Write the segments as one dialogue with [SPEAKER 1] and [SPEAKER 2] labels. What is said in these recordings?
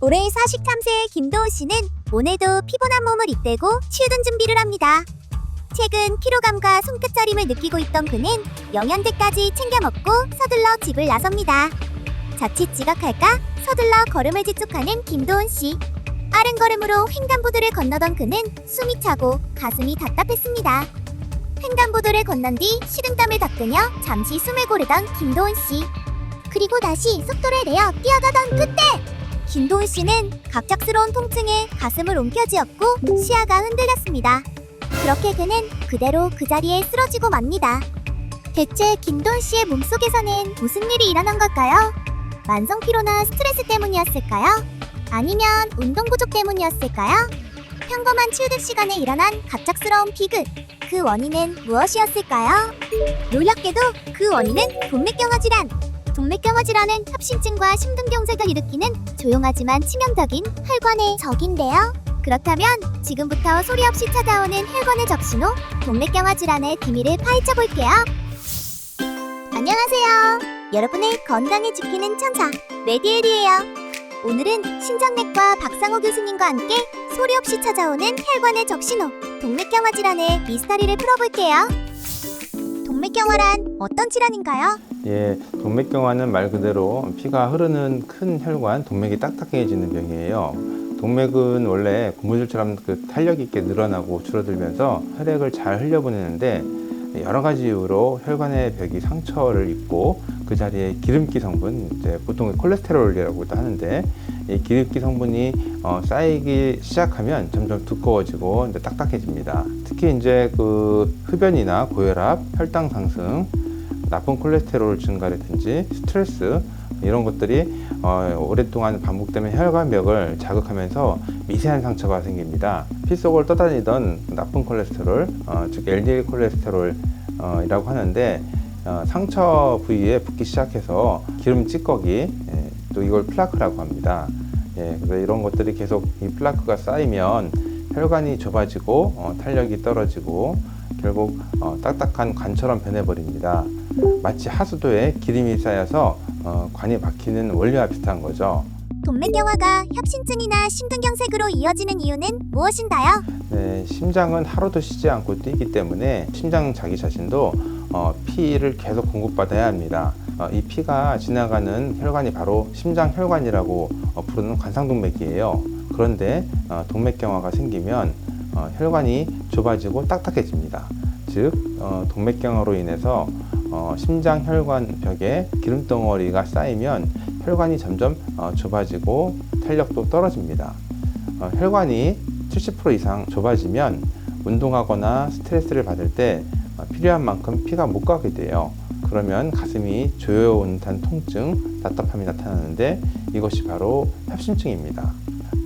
[SPEAKER 1] 올해 43세의 김도훈 씨는 오늘도 피곤한 몸을 이때고 출근 준비를 합니다. 최근 피로감과 손끝 저림을 느끼고 있던 그는 영양제까지 챙겨 먹고 서둘러 집을 나섭니다. 자칫 지각할까 서둘러 걸음을 재촉하는 김도훈 씨. 빠른 걸음으로 횡단보도를 건너던 그는 숨이 차고 가슴이 답답했습니다. 횡단보도를 건넌 뒤 식은땀을 닦으며 잠시 숨을 고르던 김도훈 씨. 그리고 다시 속도를 내어 뛰어가던 그때 김도훈 씨는 갑작스러운 통증에 가슴을 움켜쥐었고 시야가 흔들렸습니다. 그렇게 그는 그대로 그 자리에 쓰러지고 맙니다. 대체 김도훈 씨의 몸속에서는 무슨 일이 일어난 걸까요? 만성 피로나 스트레스 때문이었을까요? 아니면 운동 부족 때문이었을까요? 평범한 출근 시간에 일어난 갑작스러운 비급. 그 원인은 무엇이었을까요? 놀랍게도 그 원인은 동맥경화 질환. 동맥경화 질환은 협심증과 심근경색을 일으키는 조용하지만 치명적인 혈관의 적인데요. 그렇다면 지금부터 소리 없이 찾아오는 혈관의 적신호, 동맥경화 질환의 비밀을 파헤쳐 볼게요. 안녕하세요. 여러분의 건강을 지키는 천사 메디엘이에요. 오늘은 심장내과 박상호 교수님과 함께 소리 없이 찾아오는 혈관의 적신호, 동맥경화 질환의 미스터리를 풀어볼게요. 동맥경화란 어떤 질환인가요?
[SPEAKER 2] 동맥경화는 말 그대로 피가 흐르는 큰 혈관, 동맥이 딱딱해지는 병이에요. 동맥은 원래 고무줄처럼 탄력 있게 늘어나고 줄어들면서 혈액을 잘 흘려보내는데 여러 가지 이유로 혈관의 벽이 상처를 입고 그 자리에 기름기 성분, 보통 콜레스테롤이라고도 하는데 이 기름기 성분이 쌓이기 시작하면 점점 두꺼워지고 딱딱해집니다. 특히 그 흡연이나 고혈압, 혈당 상승, 나쁜 콜레스테롤 증가라든지 스트레스 이런 것들이 오랫동안 반복되면 혈관벽을 자극하면서 미세한 상처가 생깁니다. 피 속을 떠다니던 나쁜 콜레스테롤, 즉 LDL 콜레스테롤이라고 하는데 상처 부위에 붙기 시작해서 기름 찌꺼기, 또 이걸 플라크라고 합니다. 그래서 이런 것들이 계속 이 플라크가 쌓이면 혈관이 좁아지고 탄력이 떨어지고 결국 딱딱한 관처럼 변해버립니다. 마치 하수도에 기름이 쌓여서 관이 막히는 원리와 비슷한 거죠.
[SPEAKER 1] 동맥경화가 협심증이나 심근경색으로 이어지는 이유는 무엇인가요?
[SPEAKER 2] 심장은 하루도 쉬지 않고 뛰기 때문에 심장 자기 자신도 피를 계속 공급받아야 합니다. 이 피가 지나가는 혈관이 바로 심장혈관이라고 부르는 관상동맥이에요. 그런데 동맥경화가 생기면 혈관이 좁아지고 딱딱해집니다. 즉 동맥경화로 인해서 심장혈관 벽에 기름덩어리가 쌓이면 혈관이 점점 좁아지고 탄력도 떨어집니다. 혈관이 70% 이상 좁아지면 운동하거나 스트레스를 받을 때 필요한 만큼 피가 못 가게 돼요. 그러면 가슴이 조여온 듯한 통증, 답답함이 나타나는데 이것이 바로 협심증입니다.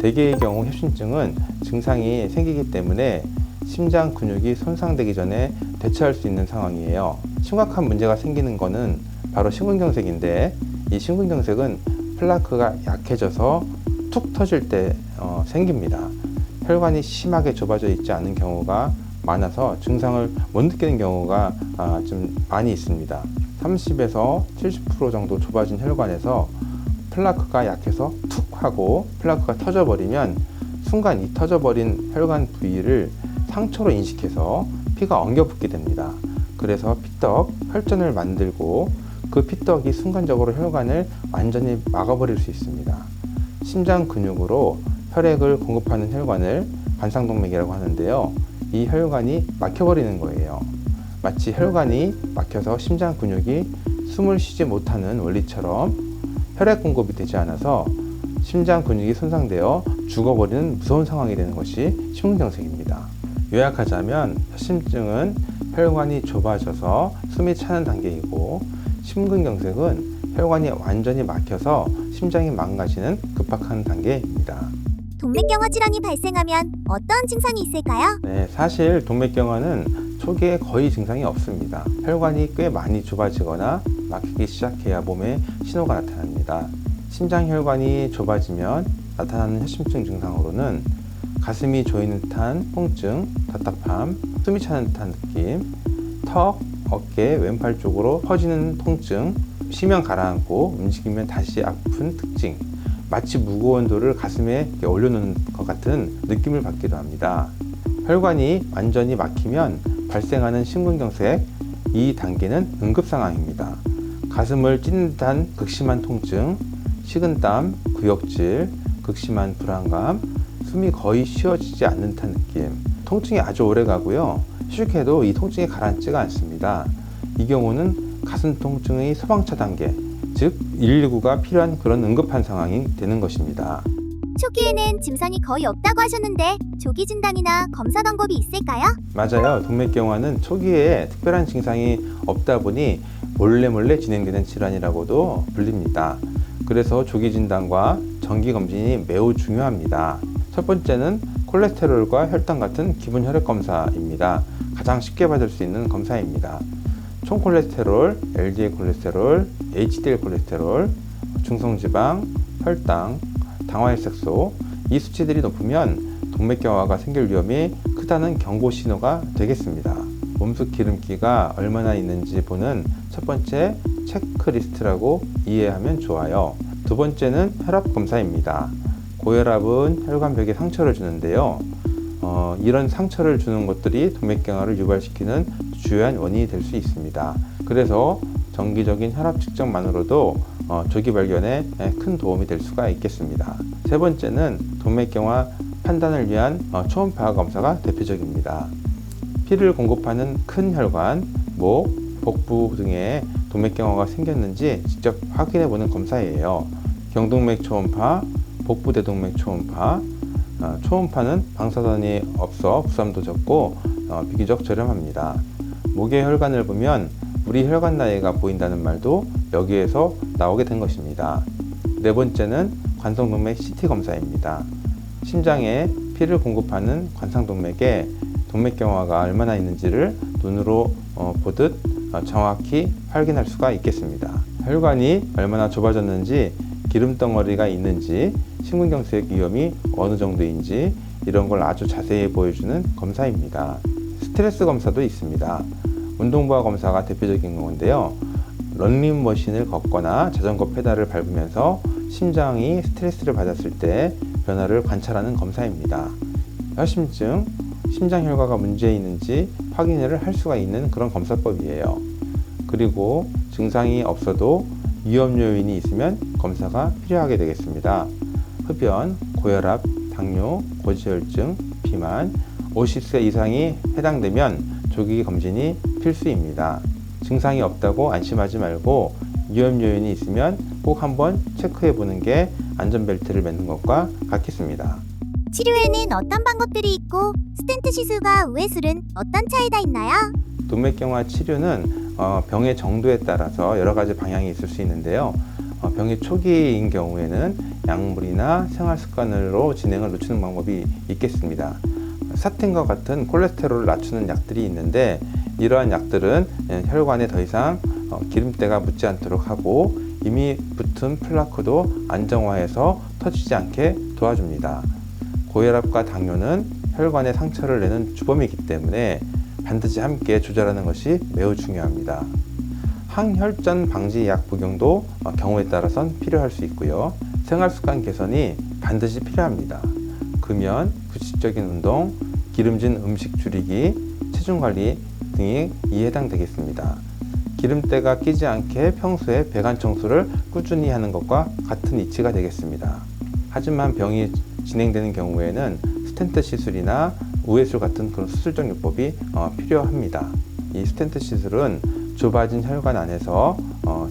[SPEAKER 2] 대개의 경우 협심증은 증상이 생기기 때문에 심장 근육이 손상되기 전에 대처할 수 있는 상황이에요. 심각한 문제가 생기는 것은 바로 심근경색인데 이 심근경색은 플라크가 약해져서 툭 터질 때 생깁니다. 혈관이 심하게 좁아져 있지 않은 경우가 많아서 증상을 못 느끼는 경우가 좀 많이 있습니다. 30에서 70% 정도 좁아진 혈관에서 플라크가 약해서 툭 하고 플라크가 터져버리면 순간 이 터져버린 혈관 부위를 상처로 인식해서 피가 엉겨붙게 됩니다. 그래서 피떡, 혈전을 만들고 그 피떡이 순간적으로 혈관을 완전히 막아버릴 수 있습니다. 심장 근육으로 혈액을 공급하는 혈관을 관상동맥이라고 하는데요. 이 혈관이 막혀버리는 거예요. 마치 혈관이 막혀서 심장 근육이 숨을 쉬지 못하는 원리처럼 혈액 공급이 되지 않아서 심장 근육이 손상되어 죽어버리는 무서운 상황이 되는 것이 심근경색입니다. 요약하자면 협심증은 혈관이 좁아져서 숨이 차는 단계이고 심근경색은 혈관이 완전히 막혀서 심장이 망가지는 급박한 단계입니다.
[SPEAKER 1] 동맥경화 질환이 발생하면 어떤 증상이 있을까요?
[SPEAKER 2] 사실 동맥경화는 초기에 거의 증상이 없습니다. 혈관이 꽤 많이 좁아지거나 막히기 시작해야 몸에 신호가 나타납니다. 심장혈관이 좁아지면 나타나는 협심증 증상으로는 가슴이 조이는 듯한 통증, 답답함, 숨이 차는 듯한 느낌, 턱, 어깨, 왼팔 쪽으로 퍼지는 통증, 쉬면 가라앉고 움직이면 다시 아픈 특징, 마치 무거운 돌을 가슴에 이렇게 올려놓는 것 같은 느낌을 받기도 합니다. 혈관이 완전히 막히면 발생하는 심근경색, 이 단계는 응급 상황입니다. 가슴을 찢는 듯한 극심한 통증, 식은땀, 구역질, 극심한 불안감, 숨이 거의 쉬어지지 않는 듯한 느낌, 통증이 아주 오래 가고요. 휴식해도 이 통증이 가라앉지가 않습니다. 이 경우는 가슴 통증의 소방차 단계, 즉 119가 필요한 그런 응급한 상황이 되는 것입니다.
[SPEAKER 1] 초기에는 증상이 거의 없다고 하셨는데 조기 진단이나 검사 방법이 있을까요?
[SPEAKER 2] 맞아요. 동맥경화는 초기에 특별한 증상이 없다 보니 몰래 진행되는 질환이라고도 불립니다. 그래서 조기 진단과 정기 검진이 매우 중요합니다. 첫 번째는 콜레스테롤과 혈당 같은 기본 혈액 검사입니다. 가장 쉽게 받을 수 있는 검사입니다. 총 콜레스테롤, LDL 콜레스테롤, HDL 콜레스테롤, 중성지방, 혈당, 당화혈색소, 이 수치들이 높으면 동맥경화가 생길 위험이 크다는 경고 신호가 되겠습니다. 몸속 기름기가 얼마나 있는지 보는 첫 번째 체크리스트라고 이해하면 좋아요. 두 번째는 혈압 검사입니다. 고혈압은 혈관벽에 상처를 주는데요. 이런 상처를 주는 것들이 동맥경화를 유발시키는 주요한 원인이 될 수 있습니다. 그래서 정기적인 혈압 측정만으로도 조기 발견에 큰 도움이 될 수가 있겠습니다. 세 번째는 동맥경화 판단을 위한 초음파 검사가 대표적입니다. 피를 공급하는 큰 혈관, 목, 복부 등에 동맥경화가 생겼는지 직접 확인해 보는 검사예요. 경동맥 초음파, 복부 대동맥 초음파, 초음파는 방사선이 없어 부담도 적고 비교적 저렴합니다. 목의 혈관을 보면 우리 혈관 나이가 보인다는 말도 여기에서 나오게 된 것입니다. 네 번째는 관성동맥 CT 검사입니다. 심장에 피를 공급하는 관상동맥에 동맥경화가 얼마나 있는지를 눈으로 보듯 정확히 확인할 수가 있겠습니다. 혈관이 얼마나 좁아졌는지, 기름덩어리가 있는지, 심근경색 위험이 어느 정도인지 이런 걸 아주 자세히 보여주는 검사입니다. 스트레스 검사도 있습니다. 운동부하 검사가 대표적인 건데요. 런닝머신을 걷거나 자전거 페달을 밟으면서 심장이 스트레스를 받았을 때 변화를 관찰하는 검사입니다. 혈심증, 심장 혈관가 문제 있는지 확인을 할 수가 있는 그런 검사법이에요. 그리고 증상이 없어도 위험 요인이 있으면 검사가 필요하게 되겠습니다. 흡연, 고혈압, 당뇨, 고지혈증, 비만, 50세 이상이 해당되면 조기 검진이 필수입니다. 증상이 없다고 안심하지 말고 위험 요인이 있으면 꼭 한번 체크해 보는 게 안전벨트를 매는 것과 같겠습니다.
[SPEAKER 1] 치료에는 어떤 방법들이 있고 스텐트 시술과 우회술은 어떤 차이가 있나요?
[SPEAKER 2] 동맥경화 치료는 병의 정도에 따라서 여러 가지 방향이 있을 수 있는데요. 병의 초기인 경우에는 약물이나 생활 습관으로 진행을 늦추는 방법이 있겠습니다. 스타틴과 같은 콜레스테롤을 낮추는 약들이 있는데 이러한 약들은 혈관에 더 이상 기름때가 묻지 않도록 하고 이미 붙은 플라크도 안정화해서 터지지 않게 도와줍니다. 고혈압과 당뇨는 혈관에 상처를 내는 주범이기 때문에 반드시 함께 조절하는 것이 매우 중요합니다. 항혈전 방지 약 복용도 경우에 따라선 필요할 수 있고요. 생활습관 개선이 반드시 필요합니다. 금연, 규칙적인 운동, 기름진 음식 줄이기, 체중 관리 등이 이에 해당되겠습니다. 기름때가 끼지 않게 평소에 배관 청소를 꾸준히 하는 것과 같은 이치가 되겠습니다. 하지만 병이 진행되는 경우에는 스텐트 시술이나 우회술 같은 그런 수술적 요법이 필요합니다. 이 스텐트 시술은 좁아진 혈관 안에서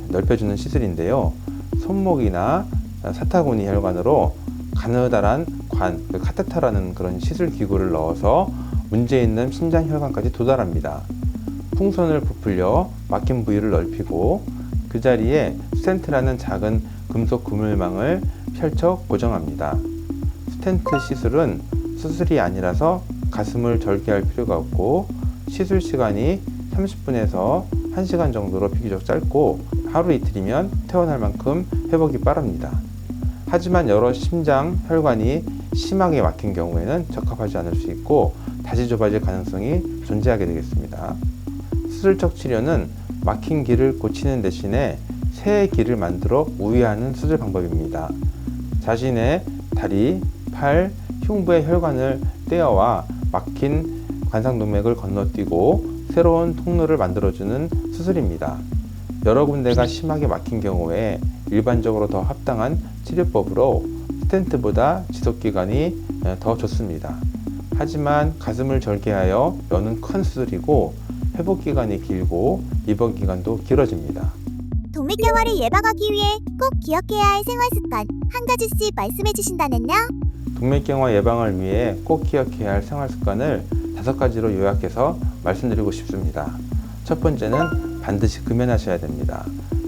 [SPEAKER 2] 넓혀주는 시술인데요. 손목이나 사타구니 혈관으로 가느다란 관, 카테터라는 그런 시술 기구를 넣어서 문제 있는 심장 혈관까지 도달합니다. 풍선을 부풀려 막힌 부위를 넓히고 그 자리에 스텐트라는 작은 금속 그물망을 펼쳐 고정합니다. 스텐트 시술은 수술이 아니라서 가슴을 절개할 필요가 없고 시술 시간이 30분에서 1시간 정도로 비교적 짧고 하루 이틀이면 퇴원할 만큼 회복이 빠릅니다. 하지만 여러 심장 혈관이 심하게 막힌 경우에는 적합하지 않을 수 있고 다시 좁아질 가능성이 존재하게 되겠습니다. 수술적 치료는 막힌 길을 고치는 대신에 새 길을 만들어 우회하는 수술 방법입니다. 자신의 다리, 팔, 흉부의 혈관을 떼어와 막힌 관상동맥을 건너뛰고 새로운 통로를 만들어주는 수술입니다. 여러 군데가 심하게 막힌 경우에 일반적으로 더 합당한 치료법으로 스텐트보다 지속기간이 더 좋습니다. 하지만 가슴을 절개하여 여는 큰 수술이고 회복기간이 길고 입원기간도 길어집니다.
[SPEAKER 1] 동맥경화를 예방하기 위해 꼭 기억해야 할 생활습관 한 가지씩 말씀해 주신다면요?
[SPEAKER 2] 동맥경화 예방을 위해 꼭 기억해야 할 생활습관을 5가지로 요약해서 말씀드리고 싶습니다. 첫 번째는 반드시 금연하셔야 됩니다.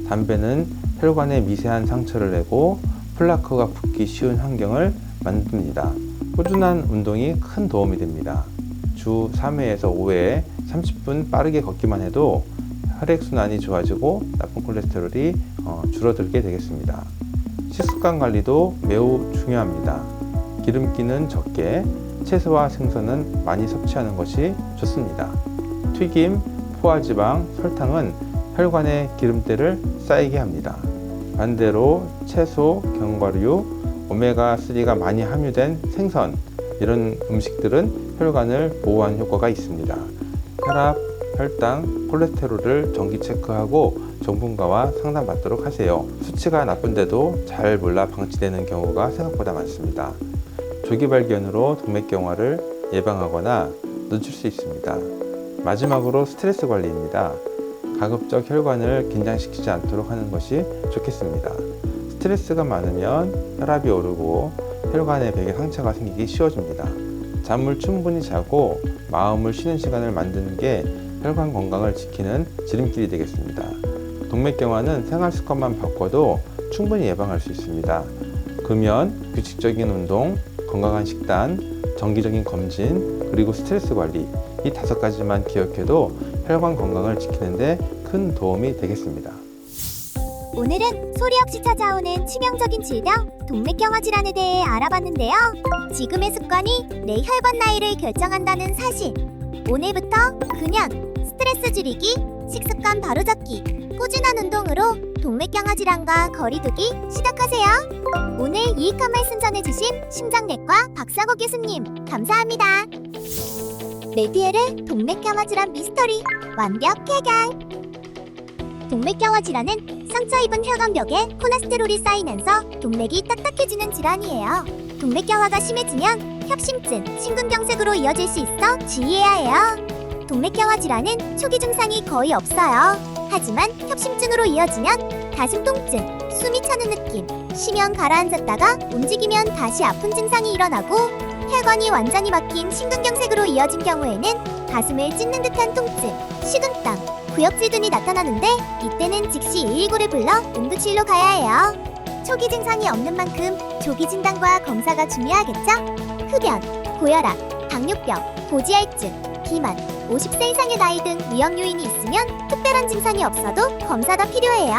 [SPEAKER 2] 담배는 혈관에 미세한 상처를 내고 플라크가 붙기 쉬운 환경을 만듭니다. 꾸준한 운동이 큰 도움이 됩니다. 주 3회에서 5회 30분 빠르게 걷기만 해도 혈액순환이 좋아지고 나쁜 콜레스테롤이 줄어들게 되겠습니다. 식습관 관리도 매우 중요합니다. 기름기는 적게, 채소와 생선은 많이 섭취하는 것이 좋습니다. 튀김, 포화지방, 설탕은 혈관에 기름때를 쌓이게 합니다. 반대로 채소, 견과류, 오메가3가 많이 함유된 생선, 이런 음식들은 혈관을 보호하는 효과가 있습니다. 혈압, 혈당, 콜레스테롤을 정기 체크하고 전문가와 상담받도록 하세요. 수치가 나쁜데도 잘 몰라 방치되는 경우가 생각보다 많습니다. 조기 발견으로 동맥경화를 예방하거나 늦출 수 있습니다. 마지막으로 스트레스 관리입니다. 가급적 혈관을 긴장시키지 않도록 하는 것이 좋겠습니다. 스트레스가 많으면 혈압이 오르고 혈관의 벽에 상처가 생기기 쉬워집니다. 잠을 충분히 자고 마음을 쉬는 시간을 만드는 게 혈관 건강을 지키는 지름길이 되겠습니다. 동맥경화는 생활 습관만 바꿔도 충분히 예방할 수 있습니다. 금연, 규칙적인 운동, 건강한 식단, 정기적인 검진, 그리고 스트레스 관리, 이 5가지만 기억해도 혈관 건강을 지키는데 큰 도움이 되겠습니다.
[SPEAKER 1] 오늘은 소리 없이 찾아오는 치명적인 질병 동맥경화 질환에 대해 알아봤는데요. 지금의 습관이 내 혈관 나이를 결정한다는 사실. 오늘부터 금연, 스트레스 줄이기, 식습관 바로잡기, 꾸준한 운동으로 동맥경화 질환과 거리두기 시작하세요. 오늘 유익한 말씀 전해주신 심장내과 박상호 교수님 감사합니다. 메디에르 동맥경화 질환 미스터리 완벽 해결. 동맥경화 질환은 상처 입은 혈관벽에 콜레스테롤이 쌓이면서 동맥이 딱딱해지는 질환이에요. 동맥경화가 심해지면 협심증, 심근경색으로 이어질 수 있어 주의해야 해요. 동맥경화 질환은 초기 증상이 거의 없어요. 하지만 협심증으로 이어지면 가슴 통증, 숨이 차는 느낌, 쉬면 가라앉았다가 움직이면 다시 아픈 증상이 일어나고 혈관이 완전히 막힌 심근경색으로 이어진 경우에는 가슴을 찢는 듯한 통증, 식은땀, 구역질 등이 나타나는데 이때는 즉시 119를 불러 응급실로 가야 해요. 초기 증상이 없는 만큼 조기 진단과 검사가 중요하겠죠? 흡연, 고혈압, 당뇨병, 고지혈증, 비만, 50세 이상의 나이 등 위험 요인이 있으면 특별한 증상이 없어도 검사가 필요해요.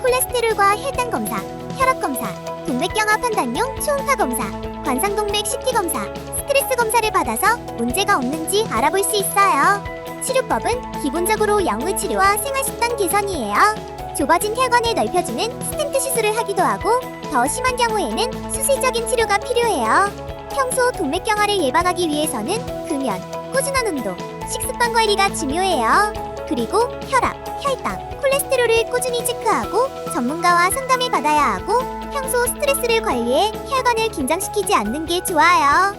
[SPEAKER 1] 콜레스테롤과 혈당 검사, 혈압 검사, 동맥경화 판단용 초음파 검사, 관상동맥 CT 검사, 스트레스 검사를 받아서 문제가 없는지 알아볼 수 있어요. 치료법은 기본적으로 약물 치료와 생활습관 개선이에요. 좁아진 혈관을 넓혀주는 스텐트 시술을 하기도 하고 더 심한 경우에는 수술적인 치료가 필요해요. 평소 동맥경화를 예방하기 위해서는 금연, 꾸준한 운동, 식습관 관리가 중요해요. 그리고 혈압, 혈당, 콜레스테롤을 꾸준히 체크하고 전문가와 상담을 받아야 하고 평소 스트레스를 관리해 혈관을 긴장시키지 않는 게 좋아요.